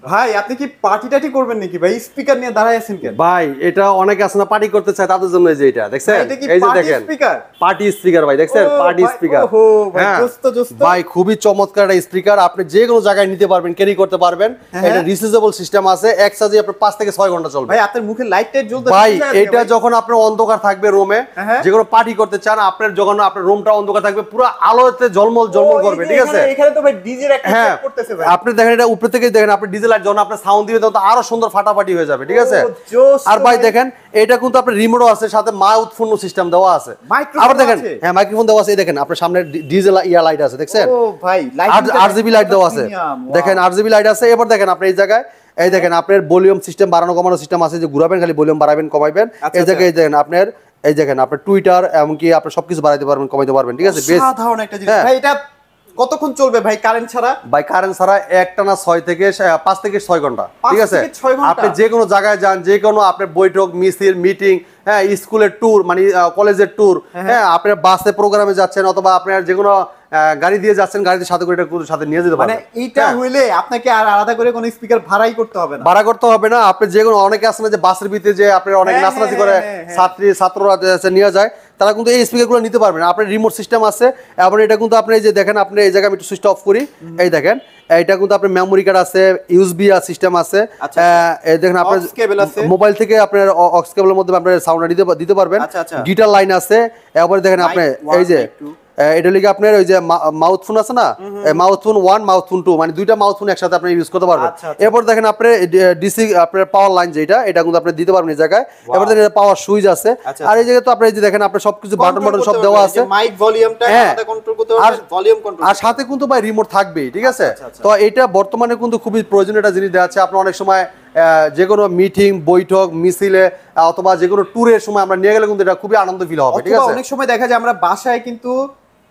ভাই আপনি কি পার্টি টাটি করবেন নাকি ভাই? স্পিকার নিয়ে দাঁড়ায় আছেন কেন ভাই এটা অনেক আছে না পার্টি করতে চায় তাদের জন্য এই যে এটা দেখছেন, এই যে দেখেন পার্টি স্পিকার ভাই দেখছেন, পার্টি স্পিকার। ভাই খুবই চমৎকার একটা স্পিকার, আপনি যে কোনো জায়গায় নিতে পারবেন, ক্যারি করতে পারবেন। এটা রিচার্জেবল সিস্টেম আছে, এক চার্জে আপনার 5 থেকে 6 ঘন্টা চলবে। ভাই আপনার মুখে লাইট টাইট জ্বলতেছে ভাই এটা যখন আপনার অন্ধকার থাকবে রুমে, যে কোনো পার্টি করতে চান, আপনার যখন আপনার রুমটা অন্ধকার থাকবে পুরো আলোতে ঝলমল ঝলমল করবে, ঠিক আছে? এখানে তো ভাই ডিজে একটা সেট করতেছে ভাই। আপনি দেখেন এটা উপর থেকে দেখেন, আপনি ডিজে লাইট যখন আপনি সাউন্ড দিবেন তখন আরো সুন্দর ফাটাফাটি হয়ে যাবে, ঠিক আছে? আর ভাই দেখেন এটা কিন্তু আপনার রিমোটও আছে, সাথে মাউথ ফোন সিস্টেম দেওয়া আছে। আবার দেখেন হ্যাঁ মাইক্রোফোন দেওয়া আছে, এই দেখেন আপনার সামনে ডিজে ইয়া লাইট আছে দেখছেন? ও ভাই লাইট আরজিবি লাইট দেওয়া আছে, দেখেন আরজিবি লাইট আছে। এবার দেখেন আপনি এই জায়গায় এই দেখেন আপনার ভলিউম সিস্টেম বাড়ানো কমানো সিস্টেম আছে, যে ঘুরাবেন খালি ভলিউম বাড়াবেন কমাইবেন। এই জায়গায় এই দেখেন আপনার এই দেখেন আপনার টুইটার এমনকি আপনি সবকিছু বাড়াইতে পারবেন কমাইতে পারবেন, ঠিক আছে? বেশ সাধারণ একটা জিনিস ভাই। এটা কতক্ষণ চলবে ভাই কারেন্ট ছাড়া? ভাই কারেন্ট ছাড়া একটানা 5 থেকে 6 ঘন্টা, ঠিক আছে? আপনি যে কোনো জায়গায় যান, যে কোনো আপনার বৈঠক মিছিল মিটিং, হ্যাঁ স্কুলের ট্যুর মানে কলেজের ট্যুর, হ্যাঁ আপনার বাসে প্রোগ্রামে যাচ্ছেন অথবা আপনার যে কোনো গাড়ি দিয়ে যাচ্ছেন, গাড়িতে সাথে করে এটা সাথে নিয়ে যেতে পারবেন। মানে এইটা হইলে আপনাকে আর আলাদা করে কোনো স্পিকার ভাড়াই করতে হবে না, ভাড়া করতে হবে না। আপনি যে কোনো অনেকে আছে না যে বাসের ভিতরে যে আপনার অনেক নাচানাচি করে ছাত্ররা নিয়ে যায়, তারা কিন্তু এই স্পিকারগুলো নিতে পারবেন। আপনার রিমোট সিস্টেম আছে, এবং এটা কিন্তু আপনি এই যে দেখেন আপনি এই জায়গায় আমি একটু সুইচ অফ করি, এই দেখেন এটা কিন্তু আপনার মেমোরি কার্ড আছে, ইউএসবি সিস্টেম আছে, এই দেখেন আপনার মোবাইল থেকে আপনার অক্স কেবলের মধ্যে আপনার সাউন্ড দিতে পারবেন। গিটার লাইন আছে, এরপরে দেখেন আপনি এই যে এটা লিখে আপনার ওই যে মাউথ ফোন আছে না, মাউথ ফোন 1 মাউথ ফোন 2 মানে দুইটা মাউথ ফোন একসাথে আপনি ইউজ করতে পারবেন। এরপর দেখেন আপনি ডিসি আপনার পাওয়ার লাইন যেটা এটা কিন্তু আপনি দিতে পারবেন এই জায়গায়। এরপর দেখেন পাওয়ার সুইচ আছে, আর এই জায়গায় তো আপনি এই যে দেখেন আপনি সবকিছু বাটন বাটন সব দেওয়া আছে, মাইক ভলিউমটা আলাদা কন্ট্রোল করতে পারবেন, ভলিউম কন্ট্রোল, আর সাথে কিন্তু ভাই রিমোট থাকবেই, ঠিক আছে? তো এটা বর্তমানে কিন্তু খুবই প্রয়োজনীয় একটা জিনিস দেওয়া আছে। আপনি অনেক সময় যে কোনো মিটিং বৈঠক মিছিলে অথবা যে কোনো ট্যুরের সময় আমরা নিয়ে গেলে কিন্তু এটা খুবই আনন্দ ফিল হবে, ঠিক আছে? অনেক সময় দেখা যায় আমরা বাসায় কিন্তু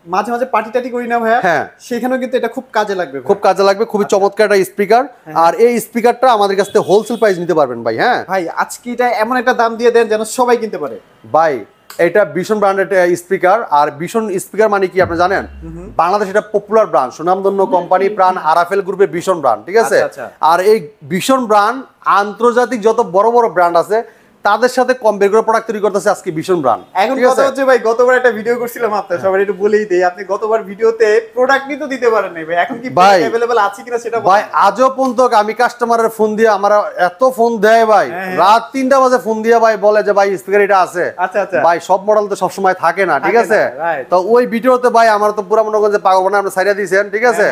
মাঝে মাঝে পার্টি টাটি করি না ভাইয়া, সেখানেও কিন্তু এটা খুব কাজে লাগবে, খুব কাজে লাগবে। খুবই চমৎকার একটা স্পিকার, আর এই স্পিকারটা আমাদের কাছ থেকে হোলসেল প্রাইস নিতে পারবেন ভাই। হ্যাঁ ভাই আজকে এটা এমন একটা দাম দিয়ে দেন যেন সবাই কিনতে পারে ভাই। এটা ভীষণ ব্র্যান্ডের স্পিকার, আর ভীষণ স্পিকার মানে কি আপনি জানেন? বাংলাদেশ এটা পপুলার ব্র্যান্ড, সুনামধন্য কোম্পানি প্রাণ আরাফেল গ্রুপের ভীষণ ব্র্যান্ড, ঠিক আছে? আর এই ভীষণ ব্র্যান্ড আন্তর্জাতিক যত বড় বড় ব্র্যান্ড আছে তাদের সাথে কম্পেয়ার করে প্রোডাক্ট তৈরি করতেছে আজকে ভীষণ ব্র্যান্ড। এখন কথা হচ্ছে ভাই, গতবার একটা ভিডিও করছিলাম আপনার, সবাই একটু বলেই দেই, আপনি গতবার ভিডিওতে প্রোডাক্ট নিতে দিতে পারেন নাই ভাই, এখন কি अवेलेबल আছে কিনা সেটা ভাই আজও পর্যন্ত আমি কাস্টমারের ফোন দিয়ে আমার এত ফোন দেয় ভাই, রাত 3টা বাজে ফোন দিয়ে ভাই বলে যে ভাই স্পিকার এটা আছে। ভাই সব মডেল তো সব সময় থাকে না, ঠিক আছে? তো ওই ভিডিওতে ভাই আমার তো পুরো মনে করেন যে পাগল, আপনি সাইডা দিয়েছেন, ঠিক আছে?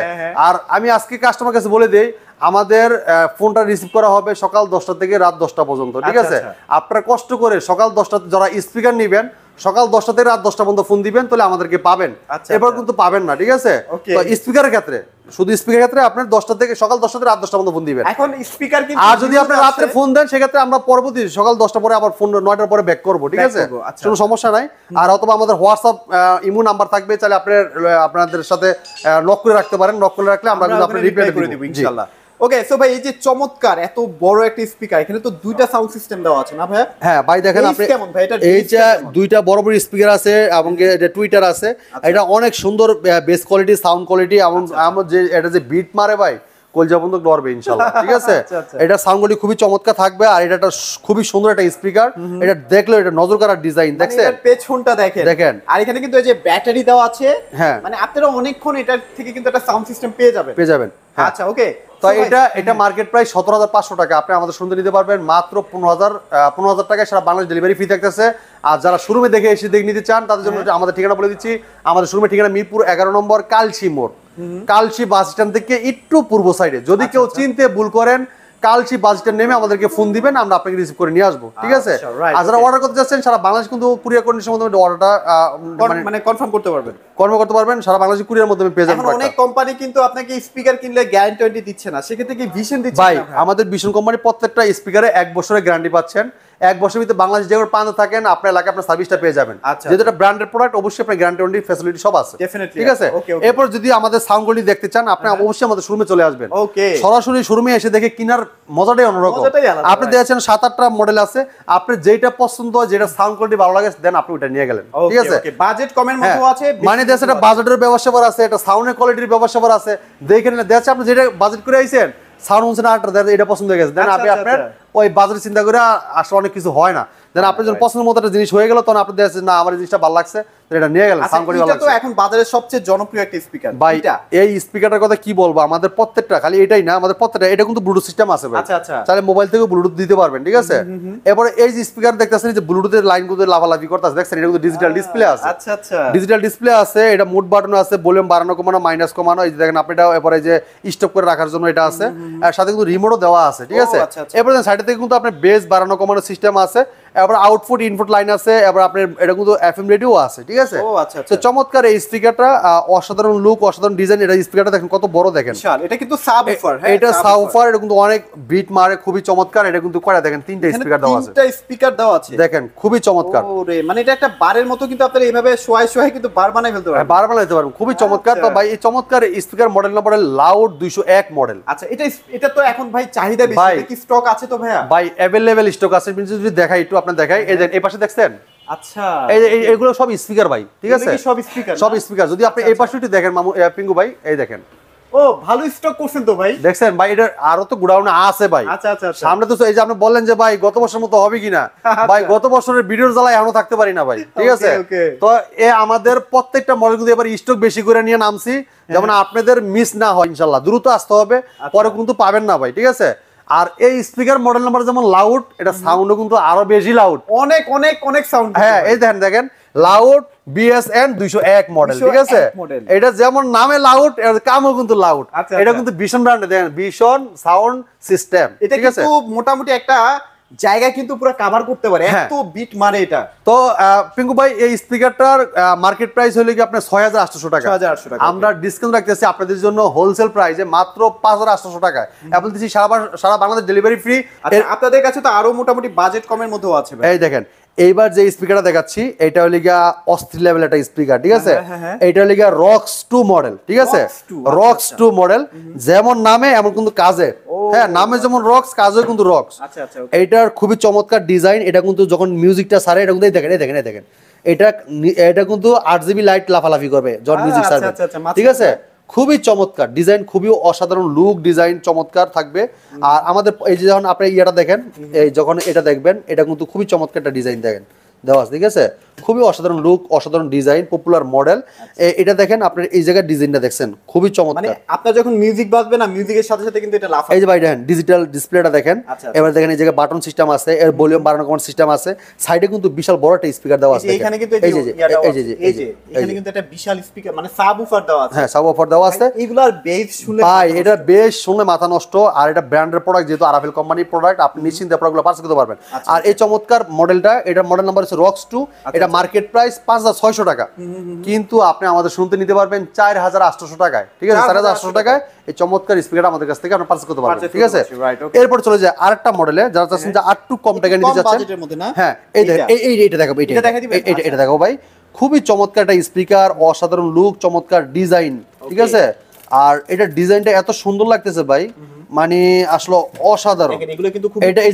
আর আমি আজকে কাস্টমার কাছে বলে দেই আমাদের ফোনটা রিসিভ করা হবে সকাল 10টা থেকে রাত 10টা পর্যন্ত, ঠিক আছে? আপনারা কষ্ট করে সকাল 10টাতে যারা স্পিকার নেবেন সকাল 10টা থেকে রাত 10টা পর্যন্ত ফোন দিবেন, তাহলে আমাদেরকে পাবেন। এবার কিন্তু পাবেন না, ঠিক আছে? তো স্পিকারের ক্ষেত্রে শুধু স্পিকারের ক্ষেত্রে আপনার 10টা থেকে সকাল 10টা থেকে রাত 10টা পর্যন্ত ফোন দিবেন। এখন স্পিকার কিন্তু আর যদি আপনি রাতে ফোন দেন সেক্ষেত্রে আমরা পরবর্তী সকাল 10টা পরে আবার ফোন 9টার পরে ব্যাক করব, ঠিক আছে? কোনো সমস্যা নাই। আর অথবা আমাদের হোয়াটসঅ্যাপ ইমো নাম্বার থাকবে, চাইলে আপনাদের সাথে নক করে রাখতে পারেন, নক করে রাখলে আমরা কিন্তু আপনাদের রিপ্লাই করে দেব ইনশাআল্লাহ। ওকে, সো ভাই এই যে চমৎকার এত বড় একটা স্পিকার, এখানে তো দুইটা সাউন্ড সিস্টেম দেওয়া আছে না ভাই? হ্যাঁ ভাই দেখেন আপনি কেমন ভাই, এটা এইটা দুইটা বড় বড় স্পিকার আছে এবং এটা টুইটার আছে। এটা অনেক সুন্দর বেস কোয়ালিটি সাউন্ড কোয়ালিটি, এবং যে এটা যে বিট মারে ভাই কলজা বন্ধ লড়বে ইনশাআল্লাহ, ঠিক আছে? এটা সাউন্ড কোয়ালিটি খুবই চমৎকার থাকবে, আর এটা খুবই সুন্দর একটা স্পিকার। এটা দেখলে এটা নজর কাড়ার ডিজাইন দেখছেন, এর পেছনটা দেখেন। আর এখানে কিন্তু এই যে ব্যাটারি দেওয়া আছে, মানে আপনারা অনেকক্ষণ এটা থেকে কিন্তু একটা সাউন্ড সিস্টেম পেয়ে যাবেন। আচ্ছা ওকে, তো এটা মার্কেট প্রাইস 17,500 টাকা। আপনি আমাদের শুনতে নিতে পারবেন মাত্র 15,000 টাকায়, সারা বাংলাদেশ ডেলিভারি ফ্রি থাকতেছে। আর যারা শোরুমে দেখে এসে নিতে চান তাদের জন্য আমাদের ঠিকানা বলে দিচ্ছি। আমাদের শোরুমের ঠিকানা মিরপুর 11 নম্বর কালচি মোড়, কালচি বাস স্ট্যান্ড থেকে একটু পূর্ব সাইডে। যদি কেউ চিনতে ভুল করেন কালচি বাস স্ট্যান্ড নেমে আমাদেরকে ফোন দিবেন, আমরা আপনাকে রিসিভ করে নিয়ে আসবো, ঠিক আছে? আর যারা অর্ডার করতে যাচ্ছেন সারা বাংলাদেশ কিন্তু কুরিয়ার কন্ডিশনের মাধ্যমে অর্ডারটা মানে কনফার্ম করতে পারবেন, সারা বাংলাদেশ কুরিয়ার মাধ্যমে পেয়ে যাবেন। অনেক কোম্পানি কিন্তু আপনাকে স্পিকার কিনলে গ্যারান্টি দিচ্ছে না, সেক্ষেত্রে কি ভিশন দিচ্ছে? ভাই আমাদের ভিশন কোম্পানি প্রত্যেকটা স্পিকারে 1 বছরের গ্যারান্টি পাচ্ছেন। 1 বছরের ভিতরে বাংলাদেশ যে প্রান্তে থাকেন আপনার এলাকায় আপনার সার্ভিসটা পেয়ে যাবেন। যেহেতু এটা ব্র্যান্ডেড প্রোডাক্ট, অবশ্যই আপনার গ্যারান্টি ফ্যাসিলিটি সব আছে, ঠিক আছে? এরপর যদি আমাদের সাউন্ড কোয়ালিটি দেখতে চান আপনি অবশ্যই আমাদের শোরুমে চলে আসবেন। সরাসরি শোরুমে এসে দেখে কিনার মজাটাই অন্যরকম। আপনি দেখেন 7-8টা মডেল আছে, আপনি যেটা পছন্দ হয়, যেটা সাউন্ড কোয়ালিটি ভালো লাগে দেন আপনি ওটা নিয়ে গেলেন, ঠিক আছে? বাজেট কমের মতো আছে, মানে দেশে এটা বাজেটের ব্যবস্থা আছে, এটা সাউন্ডের কোয়ালিটির ব্যবস্থা আছে, দেখে নিলে দেখছে আপনি যেটা বাজেট করে আইছেন সাউন্ড শুনছেন আরেকটা এটা পছন্দ হয়ে গেছে, দেন আপনি আপনার ওই বাজারে চিন্তা করে আসলে অনেক কিছু হয় না, দেন আপনি যখন পছন্দের মতো একটা জিনিস হয়ে গেল তখন আপনি দেখছেন না আমার এই জিনিসটা ভালো লাগছে, এটা নিয়ে গেলেন। সাউন্ড কোয়ালিটি ভালো লাগছে। এটা তো এখন বাজারের সবচেয়ে জনপ্রিয় একটা স্পিকার ভাই, এই স্পিকারটার কথা কি বলবো, আমাদের প্রত্যেকটা, খালি এটাই না, আমাদের প্রত্যেকটা, এটা কিন্তু ব্লুটুথ সিস্টেম আছে ভাই। আচ্ছা আচ্ছা, তাহলে মোবাইল থেকে ব্লুটুথ দিতে পারবেন, ঠিক আছে। এরপরে এই যে স্পিকার দেখতেছেন যে ব্লুটুথের লাইনগুলো লাফালাফি করতেছে, দেখছেন এটা কিন্তু ডিজিটাল ডিসপ্লে আছে। আচ্ছা আচ্ছা, ডিজিটাল ডিসপ্লে আছে, এটা মোড বাটন আছে, ভলিউম বাড়ানো কমানো মাইনাস কমানো, এই যে দেখেন আপনি এটা এরপরে যে স্টপ করে রাখার জন্য এটা আছে, আর সাথে কিন্তু রিমোটও দেওয়া আছে, ঠিক আছে। এরপরে সাইডে থেকে কিন্তু আপনার বেস বাড়ানো কমানো সিস্টেম আছে, এবার আউটপুট ইনপুট লাইন আছে, এবার আপনার এটা কিন্তু এফএম রেডিও আছে, ঠিক আছে। তো চমৎকার এই স্পিকারটা, অসাধারণ লুক, অসাধারণ ডিজাইন। এটা স্পিকারটা দেখেন কত বড়, দেখেন এটা কিন্তু সাবউফার, হ্যাঁ এটা সাবউফার, এটা কিন্তু অনেক বিট মারে, খুবই চমৎকার। এটা কিন্তু কয়টা দেখেন, তিনটা স্পিকার দেওয়া আছে, তিনটা স্পিকার দেওয়া আছে, দেখেন খুবই চমৎকার। ওরে মানে এটা একটা বারের মতো কিন্তু আপনারা এইভাবে শোয়াই শোয়াই কিন্তু বার বানাই ফেলতে পারবেন, বার বানাইতে পারবেন, খুবই চমৎকার। তো ভাই এই চমৎকার speaker model number loud 201 model. আচ্ছা, এটা তো এখন ভাই চাহিদা বেশি, এটা কি স্টক আছে তো ভাইয়া? ভাই अवेलेबल স্টক আছে, যদি দেখাই একটু আপনাদের দেখাই, এই দেন এই পাশে দেখছেন, আচ্ছা এইগুলো সব স্পিকার ভাই, ঠিক আছে, সব স্পিকার, সব স্পিকার। যদি আপনি এই পাশে একটু দেখেন মামু পিঙ্গু ভাই, এই দেখেন, ও ভালো স্টক করছেন তো ভাই, দেখছেন ভাই, এটা আরো তো গোডাউনে আছে ভাই। আচ্ছা আচ্ছা, সামনে তো এই যে আপনি বললেন যে ভাই গত বছরের মতো হবে কিনা, ভাই গত বছরের ভিডিওর জ্বালায় এখনো থাকতে পারি না ভাই, ঠিক আছে। তো আমাদের প্রত্যেকটা মডেল কিন্তু এবার স্টক বেশি করে নিয়ে নামছি, যেমন আপনাদের মিস না হয়, ইনশাল্লাহ দ্রুত আসতে হবে, পরে কিন্তু পাবেন না ভাই, ঠিক আছে। আর এই স্পিকার মডেল নাম্বার যেমন লাউড, এটা সাউন্ডও কিন্তু আরো বেশি লাউড, অনেক অনেক অনেক সাউন্ড। হ্যাঁ এই দেখেন লাউড BSN 201 মডেল, ঠিক আছে। এটা যেমন নামে লাউড, এর কামও কিন্তু লাউড। এটা কিন্তু ভীষণ ব্র্যান্ডে, দেখেন ভীষণ সাউন্ড সিস্টেম, ঠিক আছে। তো মোটামুটি একটা জায়গা কিন্তু পুরো কভার করতে পারে, এত বিট মারে এটা। তো পিঙ্কু ভাই এই স্পিকারটার মার্কেট প্রাইস হলো কি আপনার 6800 টাকা, 6800 টাকা। আমরা ডিসকাউন্ট রাখতেছি আপনাদের জন্য হোলসেল প্রাইসে মাত্র 5800 টাকা। অ্যাপল দিছি সারা বাংলাদেশ ডেলিভারি ফ্রি। আপনাদের কাছে তো আরো মোটামুটি বাজেট কমের মধ্যেও আছে ভাই। এই দেখেন এইবার যে স্পিকারটা দেখাচ্ছি, এটা হলো গিয়া অস্থির লেভেল একটা স্পিকার, ঠিক আছে। এটা হলো গিয়া রক্স 2 মডেল, ঠিক আছে, রক্স 2 মডেল, যেমন নামে এমন কিন্তু কাজে, হ্যাঁ নামে যেমন রক্স, কাজেও কিন্তু রক্স। আচ্ছা আচ্ছা, এইটার খুবই চমৎকার ডিজাইন। এটা কিন্তু যখন মিউজিকটা ছাড়ে, এটা কিন্তু দেখেন এটা কিন্তু 8GB লাইট লাফালাফি করবে যখন মিউজিক ছাড়বে, ঠিক আছে। খুবই চমৎকার ডিজাইন, খুবই অসাধারণ লুক, ডিজাইন চমৎকার থাকবে। আর আমাদের এই যে যখন আপনি ইয়েটা দেখেন, এই যখন এটা দেখবেন, এটা কিন্তু খুবই চমৎকার একটা ডিজাইন দেখেন দেওয়া আছে, ঠিক আছে। খুবই অসাধারণ লুক, অসাধারণ ডিজাইন, পপুলার মডেল। এটা দেখেন আপনার এই জায়গার ডিজাইনটা দেখছেন, খুবই চমৎকার। মানে আপনার যখন মিউজিক বাজবে না, মিউজিকের সাথে সাথে কিন্তু এটা লাফাবে। এই যে ভাই দেখেন ডিজিটাল ডিসপ্লেটা দেখেন, এবার দেখেন এই জায়গায় বাটন সিস্টেম আছে, এর ভলিউম বাড়ানো কমানোর সিস্টেম আছে, সাইডে কিন্তু বিশাল বড় একটা স্পিকার দেওয়া আছে। এখানে কিন্তু এই যে এখানে কিন্তু একটা বিশাল স্পিকার, মানে সাবউফার দেওয়া আছে। হ্যাঁ সাবউফার দেওয়া আছে। এগুলার বেস শুনলে ভাই এটা বেশ শুনলে মাথা নষ্ট। আর এটা ব্র্যান্ডের প্রোডাক্ট, যেহেতু আরাফেল কোম্পানির প্রোডাক্ট, আপনি নিশ্চিন্তে প্রোডাক্টগুলো পারচেজ করতে পারবেন। আর এই চমৎকার মডেলটা, এটা মডেল নাম্বার হচ্ছে রক্স 2, এটা মার্কেট প্রাইস 5600 টাকা, কিন্তু আপনি আমাদের শুনতে নিতে পারবেন 4800 টাকায়, ঠিক আছে। 4800 টাকায় এই চমৎকার স্পিকার আমাদের কাছ থেকে আপনি পারচেজ করতে পারবেন, ঠিক আছে। এরপর চলে যায় আরেকটা মডেলে, যারা চাচ্ছেন যে আরেকটু কম টাকা নিতে যাচ্ছেন, হ্যাঁ এই দেখেন এইটা দেখাবো, এটা দেখাবো ভাই। খুবই চমৎকার একটা স্পিকার, অসাধারণ লুক, চমৎকার ডিজাইন, ঠিক আছে। আর এটা ডিজাইনটা এত সুন্দর লাগতেছে ভাই, মানে আসলে অসাধারণ। এটা এই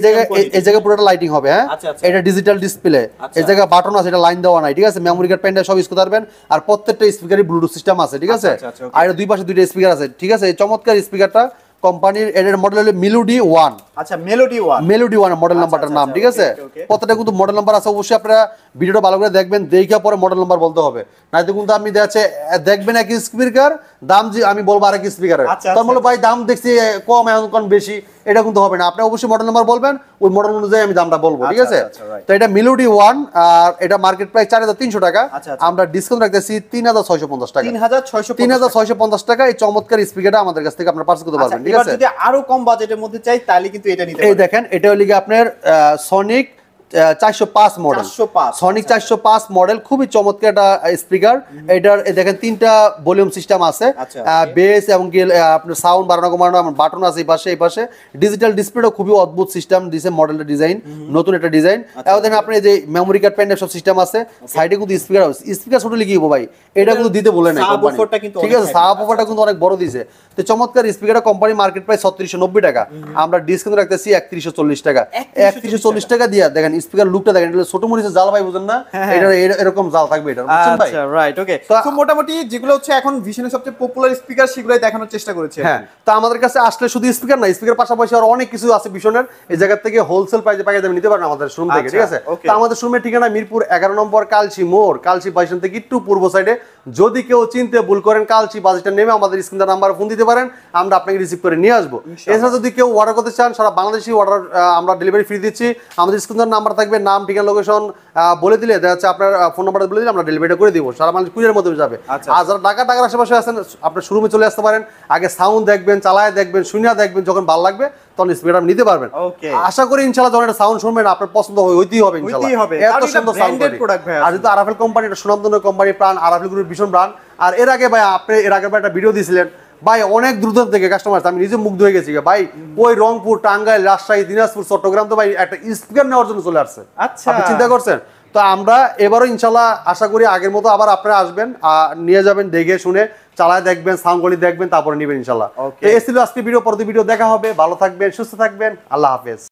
জায়গায় পুরোটা লাইটিং হবে, হ্যাঁ এটা ডিজিটাল ডিসপ্লে, এই জায়গায় বাটন আছে, এটা লাইন দেওয়া নাই, ঠিক আছে। মেমোরি কার্ড, পেন সব ইউজ করতে পারবেন। আর প্রত্যেকটা স্পিকারই ব্লুটুথ সিস্টেম আছে, ঠিক আছে। আর এটা দুই পাশে দুইটা স্পিকার আছে, ঠিক আছে। এই চমৎকার স্পিকারটা কোম্পানির, এর মডেল হলো মেলোডি 1। আচ্ছা মেলোডি 1 মডেল নাম্বারটার নাম, ঠিক আছে। প্রত্যেকটা কিন্তু মডেল নাম্বার আছে, অবশ্যই আপনারা ভিডিওটা ভালো করে দেখবেন, দেখে পরে মডেল নাম্বার বলতে হবে, নাইতো কিন্তু আপনি দেখবেন এক স্পিকার দাম, যে আমি বলবো আরেক স্পিকারের, তার মানে ভাই দাম দেখছি কম এখন বেশি, এটা কিন্তু হবে না। আপনি অবশ্যই মডেল নাম্বার বলবেন, ওই মডেল অনুযায়ী আমি দামটা বলবো, ঠিক আছে। তো এটা মেলোডি 1, আর এটা মার্কেট প্রাইস 4300 টাকা, আমরা ডিসকাউন্ট রাখতেছি 3650 টাকা, 3650 টাকা। এই চমৎকার স্পিকারটা আমাদের কাছ থেকে আপনারা পারচেজ করতে পারবেন, ঠিক আছে। যদি আরো কম বাজেটের মধ্যে চাই তাহলে কিন্তু এটা নিতে পারেন। এই দেখেন এটা হলো আপনার সনিক 405 মডেল, সনিক 405 মডেল, খুবই চমৎকার একটা স্পিকার। এটার দেখেন তিনটা ভলিউম সিস্টেম আছে, বেস এবং আপনার সাউন্ড বাড়ানো কমানো, বাটন আছে এই পাশে ডিজিটাল ডিসপ্লেটা খুবই অদ্ভুত সিস্টেম দিয়েছে, মডেলটা ডিজাইন নতুন একটা ডিজাইন। এবং দেখেন আপনি যে মেমোরি কার্ড, পেন সব সিস্টেম আছে, সাইডে কিন্তু স্পিকার ছোট লিখিয়ে ভাই, এটা কিন্তু দিতে বলে না কোম্পানি, ঠিক আছে। সাবউফারটা কিন্তু অনেক বড় দিয়েছে। তো চমৎকার স্পিকারটা কোম্পানি মার্কেট প্রাইস 3690 টাকা, আমরা ডিসকাউন্ট রাখতেছি 3140 টাকা। 3140 টাকা দিয়ে দেখেন স্পিকার লুকটা দেখেন, এটা ছোট মরিচের জাল ভাই বুঝেন না, এটা এরকম জাল থাকবে এটা, বুঝছেন ভাই? আচ্ছা রাইট, ওকে। তো মোটামুটি যেগুলো হচ্ছে এখন ভিশনের সবচেয়ে পপুলার স্পিকার সেগুলোই দেখানোর চেষ্টা করেছে। হ্যাঁ, তো আমাদের কাছে আসলে শুধু স্পিকার না, স্পিকার পাশাপাশি আর অনেক কিছু আছে ভিশনের, এই জায়গা থেকে হোলসেল প্রাইসে পাইয়ে যাবেন, নিতে পারেন আমাদের শোরুম থেকে, ঠিক আছে? তো আমাদের শোরুমের ঠিকানা মিরপুর 11 নম্বর কালচি মোড়, কালচি বাইশন থেকে একটু পূর্ব সাইডে। যদি কেউ চিনতে ভুল করেন, কালচি বাসটা নেমে আমাদের স্ক্রিনের নাম্বারে ফোন দিতে পারেন, আমরা আপনাকে রিসিভ করে নিয়ে আসবো। এছাড়া যদি কেউ অর্ডার করতে চান, সারা বাংলাদেশি অর্ডার আমরা ডেলিভারি ফ্রি দিচ্ছি। আমাদের স্ক্রিনের নাম্বার থাকবে, নাম ঠিকানা লোকেশন বলে দিলে দেখা যাচ্ছে আপনার ফোন নাম্বারটা বলে দিলে আমরা ডেলিভারিটা করে দিব, সারা বাংলাদেশ কুরিয়ারের মাধ্যমে যাবে। আর যারা ঢাকার আশেপাশে আছেন, আপনার শোরুমে চলে আসতে পারেন, আগে সাউন্ড দেখবেন, চালায় দেখবেন, শুনিয়া দেখবেন, যখন ভালো লাগবে তখন স্পিকার নিতে পারবেন। আশা করি ইনশাআল্লাহ যখন একটা সাউন্ড শুনবেন আপনার পছন্দ হইতেই হবে ইনশাআল্লাহ, এত সুন্দর সাউন্ড। আর যেহেতু আরাফেল কোম্পানি, এটা সুনামধন্য কোম্পানি, প্রাণ আরাফেল গ্রুপের ভীষণ ব্র্যান্ড। আর এর আগে ভাই আপনি এর আগে একটা ভিডিও দিয়েছিলেন ভাই, অনেক দূর দূর থেকে কাস্টমার, আমি নিজে মুগ্ধ হয়ে গেছি ভাই। ওই রংপুর, টাঙ্গাইল, রাজশাহী, দিনাজপুর, চট্টগ্রাম তো ভাই একটা স্পিকার নেওয়ার জন্য চলে আসছে। আচ্ছা, আপনি চিন্তা করছেন? তো আমরা এবারও ইনশাআল্লাহ আশা করি আগের মতো আবার আপনারা আসবেন, নিয়ে যাবেন, দেখে শুনে চালায় দেখবেন, সাউন্ড কোয়ালিটি দেখবেন, তারপরে নেবেন ইনশাআল্লাহ। এই ছিল আজকে ভিডিও, পরবর্তী ভিডিও দেখা হবে। ভালো থাকবেন, সুস্থ থাকবেন, আল্লাহ হাফেজ।